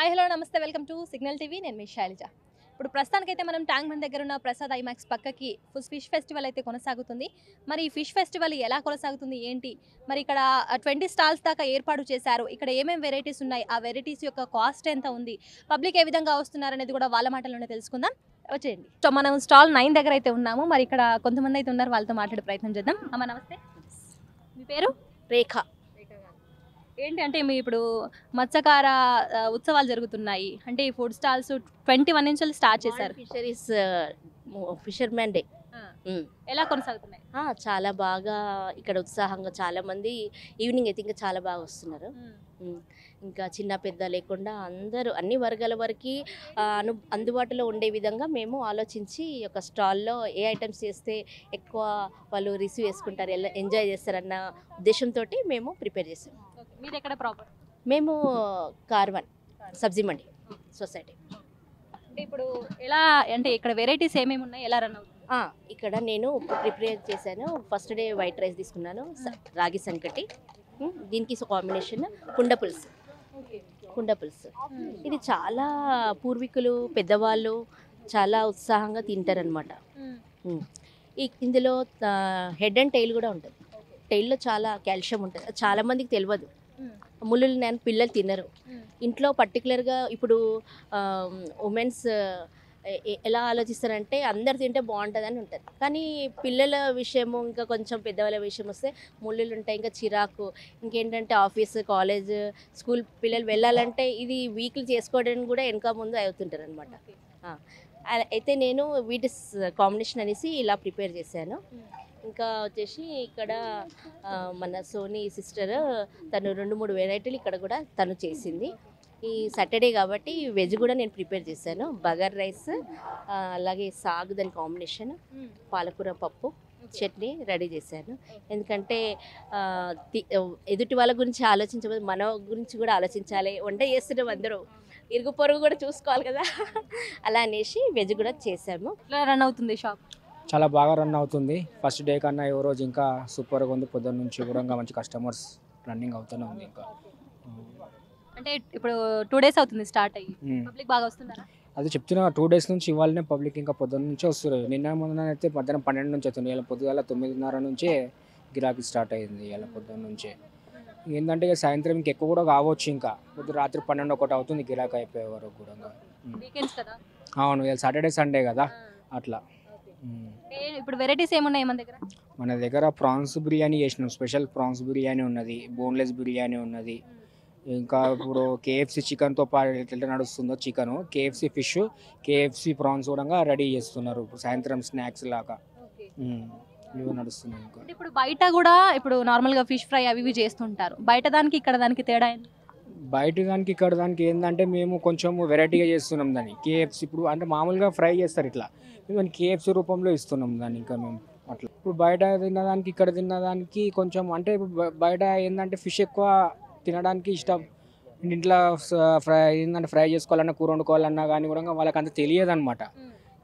Hi hello నమస్తే welcome to signal TV నేను మీ శైలజ. ఇప్పుడు ప్రస్తుతానికైతే మనం ట్యాంక్ బండ్ దగ్గర ఉన్న ప్రసాద్ ఐమాక్స్ పక్కకి ఫిష్ ఫెస్టివల్ అయితే కొనసాగుతుంది. మరి ఈ ఫిష్ ఫెస్టివల్ ఎలా కొనసాగుతుంది ఏంటి, మరి ఇక్కడ 20 స్టాల్స్ దాకా ఏర్పాటు చేశారు. ఇక్కడ ఏమేమి వెరైటీస్ ఉన్నాయి, ఆ వెరైటీస్ యొక్క కాస్ట్ ఎంత ఉంది, పబ్లిక్ ఏ విధంగా వస్తున్నారు అనేది కూడా వాళ్ళ మాటల్లోనే తెలుసుకుందాం. వచ్చేయండి. సో మనం స్టాల్ 9 దగ్గర అయితే ఉన్నాము. మరి ఇక్కడ కొంతమంది అయితే ఉన్నారు, వాళ్ళతో మాట్లాడే ప్రయత్నం చేద్దాం. అమ్మ నమస్తే, మీ పేరు? రేఖ. ఏంటి అంటే మీ ఇప్పుడు మత్స్యకార ఉత్సవాలు జరుగుతున్నాయి అంటే ఈ ఫుడ్ స్టాల్స్ 21 నుంచి స్టార్ట్ చేశారు. ఫిషరీస్ ఫిషర్మెన్ డే ఎలా కొనసాగుతున్నాయి? చాలా బాగా ఇక్కడ ఉత్సాహంగా చాలా మంది ఈవినింగ్ అయితే ఇంకా చాలా బాగా వస్తున్నారు. ఇంకా చిన్న పెద్ద లేకుండా అందరూ అన్ని వర్గాల వరకు అందుబాటులో ఉండే విధంగా మేము ఆలోచించి ఒక స్టాల్లో ఏ ఐటమ్స్ చేస్తే ఎక్కువ వాళ్ళు రిసీవ్ చేసుకుంటారు, ఎంజాయ్ చేస్తారన్న ఉద్దేశంతో మేము ప్రిపేర్ చేసాం. మీరు ఎక్కడ ప్రాపర్? మేము కార్వన్ సబ్జీ మండి సొసైటీ. అంటే ఇప్పుడు ఎలా అంటే ఇక్కడ వెరైటీస్ ఏమేమి ఉన్నాయి, ఎలా రన్ అవుతుంది? ఇక్కడ నేను ప్రిపేర్ చేశాను. ఫస్ట్ డే వైట్ రైస్ తీసుకున్నాను, రాగి సంకటి, దీనికి కాంబినేషన్ కుండ పులుసు. ఇది చాలా పూర్వీకులు పెద్దవాళ్ళు చాలా ఉత్సాహంగా తింటారనమాట. ఇందులో హెడ్ అండ్ టైల్ కూడా ఉంటుంది. టైల్లో చాలా కాల్షియం ఉంటుంది, చాలా మందికి తెలియదు. ముళ్ళు నేను పిల్లలు తినరు. ఇంట్లో పర్టికులర్గా ఇప్పుడు ఉమెన్స్ ఎలా ఆలోచిస్తారంటే అందరు తింటే బాగుంటుందని ఉంటుంది, కానీ పిల్లల విషయము ఇంకా కొంచెం పెద్దవాళ్ళ విషయం వస్తే ముళ్ళులు ఉంటాయి, ఇంకా చిరాకు. ఇంకేంటంటే ఆఫీస్ కాలేజ్ స్కూల్ పిల్లలు వెళ్ళాలంటే ఇది వీక్లీ చేసుకోవడానికి కూడా వెనక ముందు అవుతుంటారు అనమాట. అయితే నేను వీటి కాంబినేషన్ అనేసి ఇలా ప్రిపేర్ చేశాను. ఇంకా వచ్చేసి ఇక్కడ మన సోనీ సిస్టర్ తను 2-3 వెరైటీలు ఇక్కడ కూడా తను చేసింది. ఈ సాటర్డే కాబట్టి వెజ్ కూడా నేను ప్రిపేర్ చేశాను. బగర్ రైస్, అలాగే సాగు దాని కాంబినేషన్, పాలకూర పప్పు, చట్నీ రెడీ చేశాను. ఎందుకంటే ఎదుటి వాళ్ళ గురించి ఆలోచించబోదు, మన గురించి కూడా ఆలోచించాలి. వంట చేస్తున్నాం అందరూ, ఇరుగు పొరుగు కూడా చూసుకోవాలి కదా. అలా అనేసి వెజ్ కూడా చేసాము. ఎలా రన్ అవుతుంది షాప్? చాలా బాగా రన్ అవుతుంది. ఫస్ట్ డే కన్నా ఈ రోజు ఇంకా సూపర్గా ఉంది. పొద్దున్న నుంచి కూడా ఇంకా మంచి కస్టమర్స్ రన్నింగ్ అవుతూనే ఉంది. ఇంకా అంటే ఇప్పుడు 2 days అవుతుంది స్టార్ట్ అయ్యి, పబ్లిక్ బాగా వస్తున్నారా? అది చెప్తున్నా, 2 days నుంచి ఇవాళనే పబ్లిక్ ఇంకా పొద్దున్న నుంచి వస్తారు. నిన్న మొన్న అయితే మధ్యాహ్నం 12 నుంచి అవుతుంది. ఇలా పొద్దుగాల 9:30 నుంచే గిరాకీ స్టార్ట్ అయింది. ఇలా పొద్దున్న నుంచే ఏంటంటే ఇక సాయంత్రం ఇంకా ఎక్కువ కూడా కావచ్చు. ఇంకా పొద్దు రాత్రి 12-1 అవుతుంది గిరాకీ అయిపోయే వరకు కూడా. వీకెండ్స్ కదా? అవును, ఇలా సాటర్డే సండే కదా అట్లా. ఇప్పుడు వెరైటీస్ ఏమున్నాయి మన దగ్గర? మన దగ్గర ప్రాన్స్ బిర్యానీ చేసినాం, స్పెషల్ ప్రాన్స్ బిర్యానీ ఉన్నది, బోన్లెస్ బిర్యానీ ఉన్నది. ఇంకా ఇప్పుడు కేఎఫ్సి చికెన్తో పాటు ఎట్లా నడుస్తుందో chicken, KFC fish, KFC prawns కూడా రెడీ చేస్తున్నారు సాయంత్రం స్నాక్స్ లాగా. ఇవి నడుస్తున్నాయి. ఇంకా ఇప్పుడు బయట కూడా ఇప్పుడు నార్మల్గా ఫిష్ ఫ్రై అవి ఇవి చేస్తుంటారు. బయట దానికి ఇక్కడ దానికి తేడా ఏంటి? బయట దానికి ఇక్కడ దానికి ఏంటంటే మేము కొంచెం వెరైటీగా చేస్తున్నాం దాన్ని. కేఎఫ్సి ఇప్పుడు అంటే మామూలుగా ఫ్రై చేస్తారు, ఇట్లా మేము కేఎఫ్సి రూపంలో ఇస్తున్నాం దాన్ని. ఇంకా మేము అట్లా ఇప్పుడు బయట తిన్నదానికి ఇక్కడ తిన్నదానికి కొంచెం అంటే బయట ఏంటంటే ఫిష్ ఎక్కువ తినడానికి ఇష్టం. ఇంట్లో ఏంటంటే ఫ్రై చేసుకోవాలన్నా కూర వండుకోవాలన్నా కానీ కూడా వాళ్ళకి అంత తెలియదు అనమాట,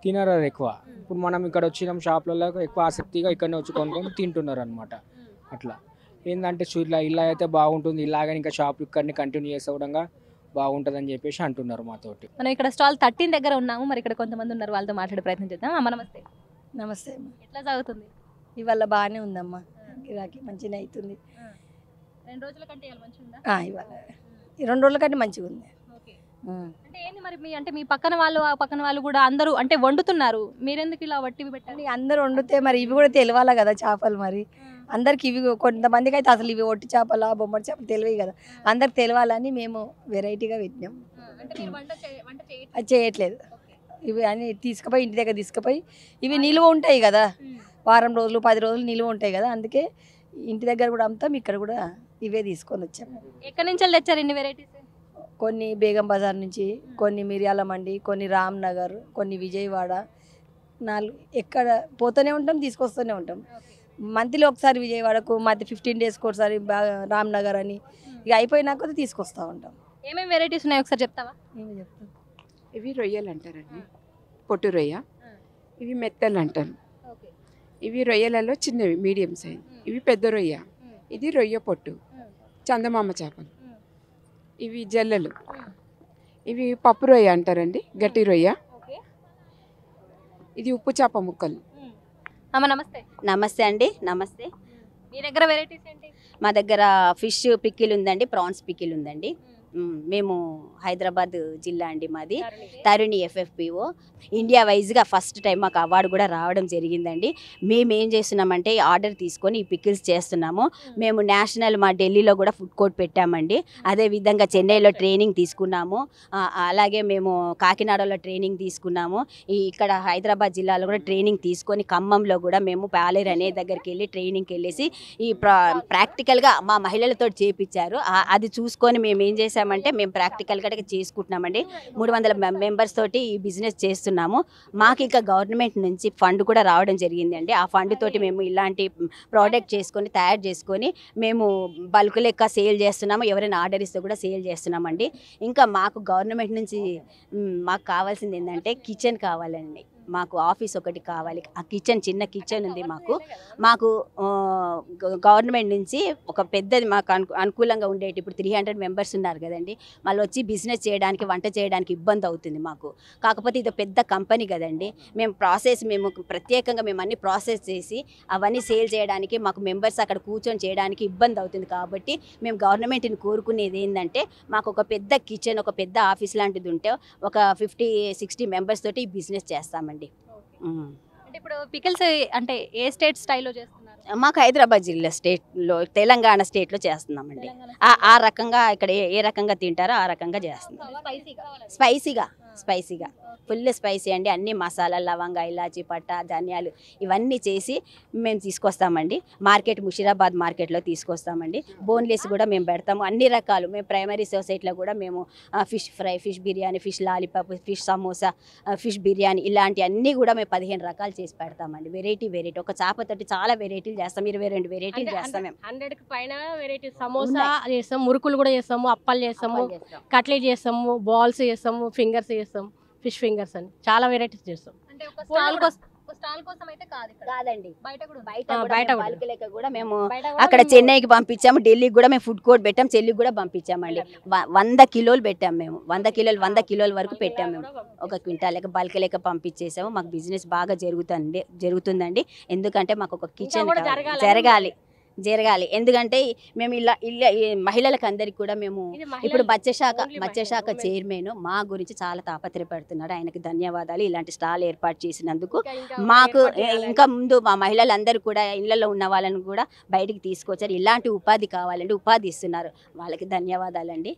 తినరు అది ఎక్కువ. ఇప్పుడు మనం ఇక్కడ వచ్చినాం షాప్లలో ఎక్కువ ఆసక్తిగా ఇక్కడనే వచ్చి కొనుక్కొని తింటున్నారు అనమాట. అట్లా ఏంటంటే ఇలా అయితే బాగుంటుంది, ఇలాగని ఇంకా షాప్ ఇక్కడనే కంటిన్యూ చేస్తే కూడా బాగుంటుంది అని చెప్పేసి అంటున్నారు మాతోటి. మనం ఇక్కడ స్టాల్ 13 దగ్గర ఉన్నాము. మరి ఇక్కడ కొంతమంది ఉన్నారు, వాళ్ళతో మాట్లాడే ప్రయత్నం చేద్దాం. అమ్మ నమస్తే. నమస్తే అమ్మ. ఎట్లా సాగుతుంది? ఇవాళ బాగానే ఉందమ్మా, గిరాకీ మంచిగా అవుతుంది. 2 రోజుల కంటే ఇవాళ మంచిగా ఉందా? ఇవాళ 2 రోజుల కంటే మంచిగా ఉంది. అంటే ఏంది మరి మీ పక్కన వాళ్ళు ఆ పక్కన వాళ్ళు కూడా అందరూ అంటే వండుతున్నారు, మీరెందుకు ఇలా వట్టివి పెట్టండి? అందరు వండితే మరి ఇవి కూడా తెలియాలా కదా చేపలు. మరి అందరికి ఇవి కొంతమందికి అయితే అసలు ఇవి ఒట్టి చేపల బొమ్మడి చేపలు తెలివి కదా, అందరికి తెలియాలని మేము వెరైటీగా పెట్టినాం. అది చేయట్లేదు, ఇవి అని తీసుకుపోయి ఇంటి దగ్గర తీసుకుపోయి ఇవి నిల్వ ఉంటాయి కదా, వారం రోజులు 10 రోజులు నిల్వ ఉంటాయి కదా, అందుకే ఇంటి దగ్గర కూడా అమ్ముతాం, ఇక్కడ కూడా ఇవే తీసుకొని వచ్చాము. ఎక్కడి నుంచి తెచ్చారు ఇన్ని వెరైటీస్? కొన్ని బేగం బజార్ నుంచి, కొన్ని మిర్యాల మండి, కొన్ని రామ్నగర్, కొన్ని విజయవాడ, 4 ఎక్కడ పోతూనే ఉంటాం, తీసుకొస్తూనే ఉంటాం. మంత్లీ ఒకసారి విజయవాడకు, మధ్య 15 డేస్కి ఒకసారి రామ్నగర్ అని, ఇక అయిపోయినాక తీసుకొస్తూ ఉంటాం. ఏమేమి వెరైటీస్ ఉన్నాయో ఒకసారి చెప్తావా? ఏమి చెప్తాం. ఇవి రొయ్యలు అంటారండి, పొట్టు రొయ్య. ఇవి మెత్తలు అంటారు. ఇవి రొయ్యలలో చిన్నవి మీడియం సైజ్. ఇవి పెద్ద రొయ్య. ఇది రొయ్య పొట్టు, చందమామ చేపలు. ఇవి జల్లలు. ఇవి పప్పు రొయ్య అంటారండి, గట్టి రొయ్య. ఓకే. ఇది ఉప్పు చేప ముక్కలు. అమ్మ నమస్తే. నమస్తే అండి. నమస్తే. మీ దగ్గర వెరైటీస్ ఏంటి? మా దగ్గర ఫిష్ పికిల్ ఉందండి, ప్రాన్స్ పికిల్ ఉందండి. మేము హైదరాబాద్ జిల్లా అండి మాది. తరుణి FFPO ఇండియా వైజ్గా ఫస్ట్ టైం మాకు అవార్డు కూడా రావడం జరిగిందండి. మేము ఏం చేస్తున్నామంటే ఆర్డర్ తీసుకొని ఈ పికిల్స్ చేస్తున్నాము. మేము నేషనల్ మా ఢిల్లీలో కూడా ఫుడ్ కోర్ట్ పెట్టామండి. అదేవిధంగా చెన్నైలో ట్రైనింగ్ తీసుకున్నాము. అలాగే మేము కాకినాడలో ట్రైనింగ్ తీసుకున్నాము. ఇక్కడ హైదరాబాద్ జిల్లాలో కూడా ట్రైనింగ్ తీసుకొని ఖమ్మంలో కూడా మేము పాలేరు అనే దగ్గరికి వెళ్ళి ట్రైనింగ్కి వెళ్ళేసి ఈ ప్రాక్టికల్గా మా మహిళలతో చేపించారు. అది చూసుకొని మేము ఏం చేసామంటే మేము ప్రాక్టికల్గా చేసుకుంటున్నామండి. 300 మెంబర్స్ తోటి ఈ బిజినెస్ చేస్తున్నాము. మాకు ఇంకా గవర్నమెంట్ నుంచి ఫండ్ కూడా రావడం జరిగిందండి. ఆ ఫండ్ తోటి మేము ఇలాంటి ప్రోడక్ట్ చేసుకొని తయారు చేసుకొని మేము బల్క్ లెక్క సేల్ చేస్తున్నాము. ఎవరైనా ఆర్డర్ ఇస్తే కూడా సేల్ చేస్తున్నామండి. ఇంకా మాకు గవర్నమెంట్ నుంచి మాకు కావాల్సింది ఏంటంటే కిచెన్ కావాలండి. మాకు ఆఫీస్ ఒకటి కావాలి. ఆ కిచెన్ చిన్న కిచెన్ ఉంది మాకు గవర్నమెంట్ నుంచి ఒక పెద్దది మాకు అనుకూలంగా ఉండేటి. ఇప్పుడు 300 మెంబర్స్ ఉన్నారు కదండి. మళ్ళీ వచ్చి బిజినెస్ చేయడానికి వంట చేయడానికి ఇబ్బంది అవుతుంది మాకు. కాకపోతే ఇది పెద్ద కంపెనీ కదండి. మేము ప్రత్యేకంగా మేము అన్ని ప్రాసెస్ చేసి అవన్నీ సేల్ చేయడానికి మాకు మెంబర్స్ అక్కడ కూర్చొని చేయడానికి ఇబ్బంది అవుతుంది. కాబట్టి మేము గవర్నమెంట్ని కోరుకునేది ఏంటంటే మాకు ఒక పెద్ద కిచెన్, ఒక పెద్ద ఆఫీస్ లాంటిది ఉంటే ఒక 50-60 మెంబర్స్ తోటి ఈ బిజినెస్ చేస్తామండి. అంటే ఇప్పుడు పికిల్స్ అంటే ఏ స్టేట్ స్టైల్లో చేస్తున్నారు? మాకు హైదరాబాద్ జిల్లా స్టేట్లో, తెలంగాణ స్టేట్లో చేస్తున్నామండి. ఆ రకంగా ఇక్కడ ఏ రకంగా తింటారో ఆ రకంగా చేస్తున్నాం. స్పైసీగా ఫుల్ స్పైసీ అండి. అన్ని మసాలా, లవంగా, ఇలాచి, పట్టా, ధనియాలు ఇవన్నీ చేసి మేము తీసుకొస్తామండి. ముషిరాబాద్ మార్కెట్లో తీసుకొస్తామండి. బోన్లెస్ కూడా మేము పెడతాము. అన్ని రకాలు మేము ప్రైమరీ సొసైటీలో కూడా మేము fish fry, fish biryani, fish lollipop, fish samosa, fish biryani ఇలాంటి అన్నీ కూడా మేము 15 రకాలు చేసి పెడతామండి. వెరైటీ ఒక చేపతోటి చాలా వెరైటీలు చేస్తాం. 22 వెరైటీలు చేస్తాం మేము. 100కి పైన వెరైటీ సమోసా చేస్తాము, మురుకులు కూడా చేస్తాము, అప్పాలు చేస్తాము, కట్లెట్ చేస్తాము, బాల్స్ చేస్తాము, ఫింగర్స్ చేస్తాము, ఫిష్ ఫింగర్స్ అని చాలా వెరైటీస్ చేస్తాం. అంటే ఒక స్టాల్ కోసం అయితే కాదండి, బయట బల్క్ లెక్క కూడా మేము అక్కడ చెన్నైకి పంపించాము, ఢిల్లీకి కూడా మేము ఫుడ్ కోర్ట్ పెట్టాము, చెల్లికి కూడా పంపించామండి. 100 కిలోలు పెట్టాము మేము. 100 కిలోల వరకు పెట్టాము మేము. 1 క్వింటాల్ లెక్క బల్క్ లెక్క పంపించేసాము. మాకు బిజినెస్ బాగా జరుగుతుందండి. ఎందుకంటే మాకు ఒక కిచెన్ జరగాలి. ఎందుకంటే మేము ఇలా మహిళలకు అందరికి కూడా మేము ఇప్పుడు మత్స్యశాఖ చైర్మన్ మా గురించి చాలా తాపత్రయపడుతున్నాడు. ఆయనకి ధన్యవాదాలు. ఇలాంటి స్టాల్ ఏర్పాటు చేసినందుకు. మాకు ఇంకా ముందు మా మహిళలందరూ కూడా ఇళ్లలో ఉన్న వాళ్ళని కూడా బయటికి తీసుకొచ్చారు. ఇలాంటి ఉపాధి కావాలండి, ఉపాధి ఇస్తున్నారు. వాళ్ళకి ధన్యవాదాలండి.